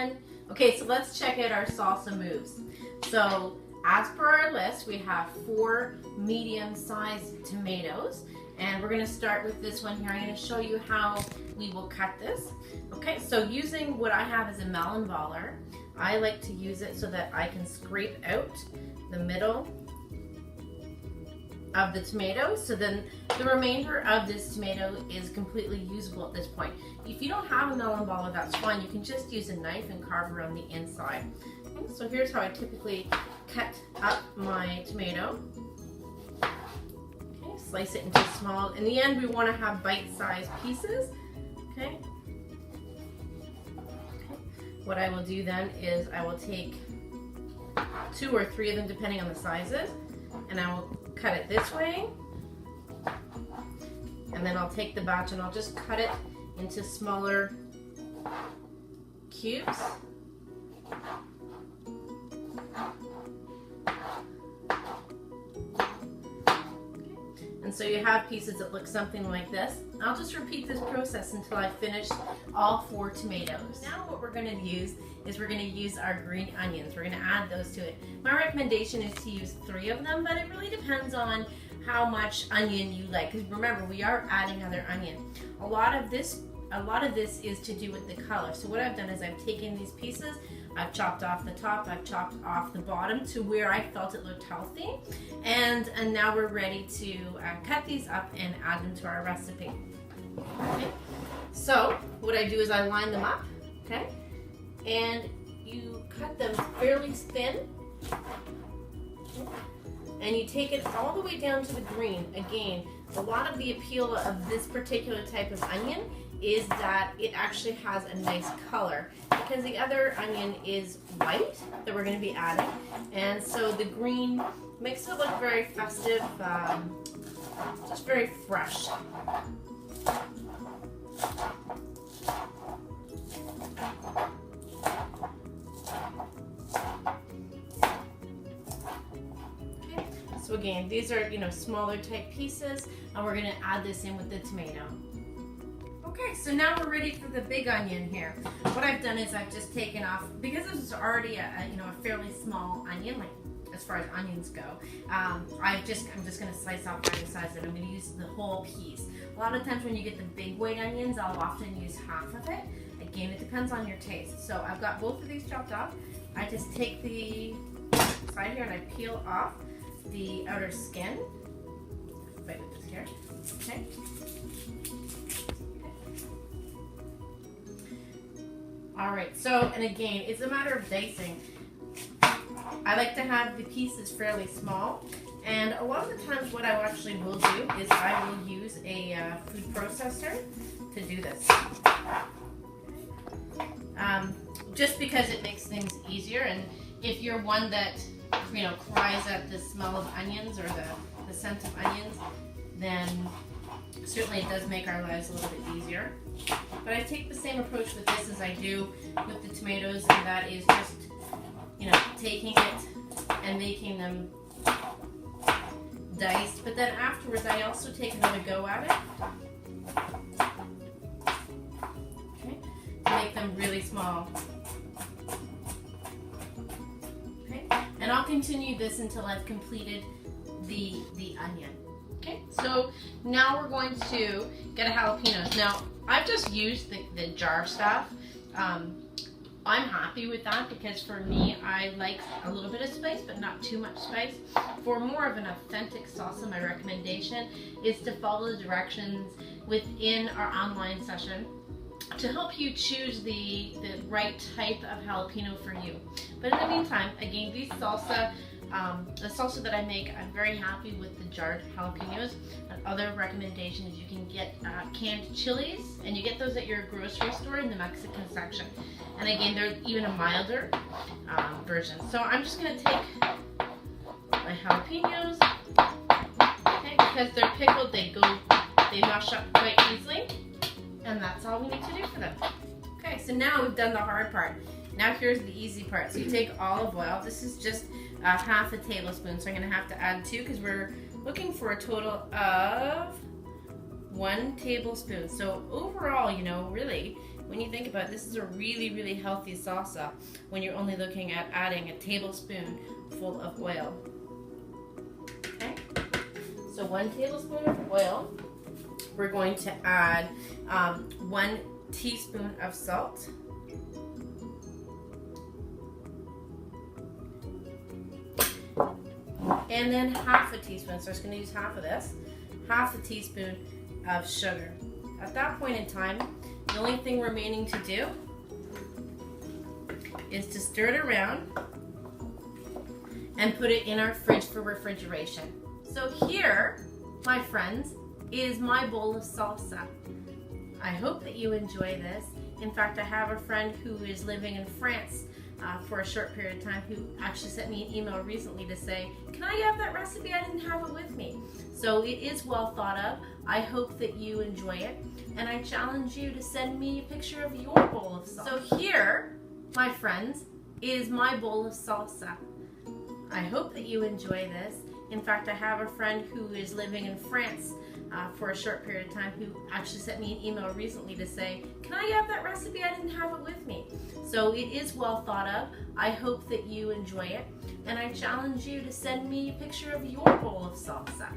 everyone. Okay, so let's check out our salsa moves. So as per our list, we have 4 medium-sized tomatoes, and we're gonna start with this one here. I'm gonna show you how we will cut this. Okay, so using what I have as a melon baller, I like to use it so that I can scrape out the middle of the tomato, so then the remainder of this tomato is completely usable at this point. If you don't have a melon baller, that's fine. You can just use a knife and carve around the inside. Okay, so here's how I typically cut up my tomato. Okay, slice it into small. In the end, we want to have bite-sized pieces. Okay. What I will do then is I will take 2 or 3 of them, depending on the sizes, and I will cut it this way, and then I'll take the batch and I'll just cut it into smaller cubes. And so you have pieces that look something like this. I'll just repeat this process until I finish all 4 tomatoes. Now what we're going to use is we're going to use our green onions. We're going to add those to it. My recommendation is to use 3 of them, but it really depends on how much onion you like. Because remember, we are adding other onion. A lot of this is to do with the color. So what I've done is I've taken these pieces, I've chopped off the top, I've chopped off the bottom to where I felt it looked healthy, and now we're ready to cut these up and add them to our recipe. Okay. So what I do is I line them up, okay, and you cut them fairly thin, and you take it all the way down to the green. Again, a lot of the appeal of this particular type of onion is that it actually has a nice color, because the other onion is white that we're going to be adding, and so the green makes it look very festive, just very fresh. Okay. So again, these are, smaller type pieces, and we're going to add this in with the tomato. Okay, so now we're ready for the big onion here. What I've done is I've just taken off, because this is already a fairly small onion, like as far as onions go. I'm just going to slice off by the size, and I'm going to use the whole piece. A lot of times when you get the big white onions, I'll often use half of it. Again, it depends on your taste. So I've got both of these chopped off. I just take the side here and I peel off the outer skin. Right with this here. Okay. Alright, so, and again, it's a matter of dicing. I like to have the pieces fairly small, and a lot of the times what I actually will do is I will use a food processor to do this. Just because it makes things easier, and if you're one that, cries at the smell of onions or the scent of onions, then certainly it does make our lives a little bit easier. But I take the same approach with this as I do with the tomatoes, and that is just, taking it and making them diced. But then afterwards, I also take another go at it, okay, to make them really small. Okay, and I'll continue this until I've completed the onion. Okay, so now we're going to get a jalapenos. Now, I've just used the jar stuff. I'm happy with that because for me, I like a little bit of spice, but not too much spice. For more of an authentic salsa, my recommendation is to follow the directions within our online session to help you choose the right type of jalapeno for you. But in the meantime, again, these salsa, the salsa that I make, I'm very happy with the jarred jalapenos. Another recommendation is you can get canned chilies, and you get those at your grocery store in the Mexican section. And again, they're even a milder version. So I'm just going to take my jalapenos, okay, because they're pickled, they mush up quite easily, and that's all we need to do for them. Okay, so now we've done the hard part. Now here's the easy part. So you take olive oil. This is just half a tablespoon, so I'm going to have to add 2 because we're looking for a total of 1 tablespoon. So overall, really, when you think about it, this is a really, really healthy salsa when you're only looking at adding a tablespoon full of oil. Okay, so 1 tablespoon of oil. We're going to add 1 teaspoon of salt. And then half a teaspoon, so I'm just going to use half of this, half a teaspoon of sugar. At that point in time, the only thing remaining to do is to stir it around and put it in our fridge for refrigeration. So here, my friends, is my bowl of salsa. I hope that you enjoy this. In fact, I have a friend who is living in France for a short period of time who actually sent me an email recently to say, can I have that recipe? I didn't have it with me. So it is well thought of. I hope that you enjoy it, and I challenge you to send me a picture of your bowl of salsa. So here, my friends, is my bowl of salsa. I hope that you enjoy this. In fact, I have a friend who is living in France for a short period of time who actually sent me an email recently to say, can I have that recipe? I didn't have it with me. So it is well thought of. I hope that you enjoy it, and I challenge you to send me a picture of your bowl of salsa.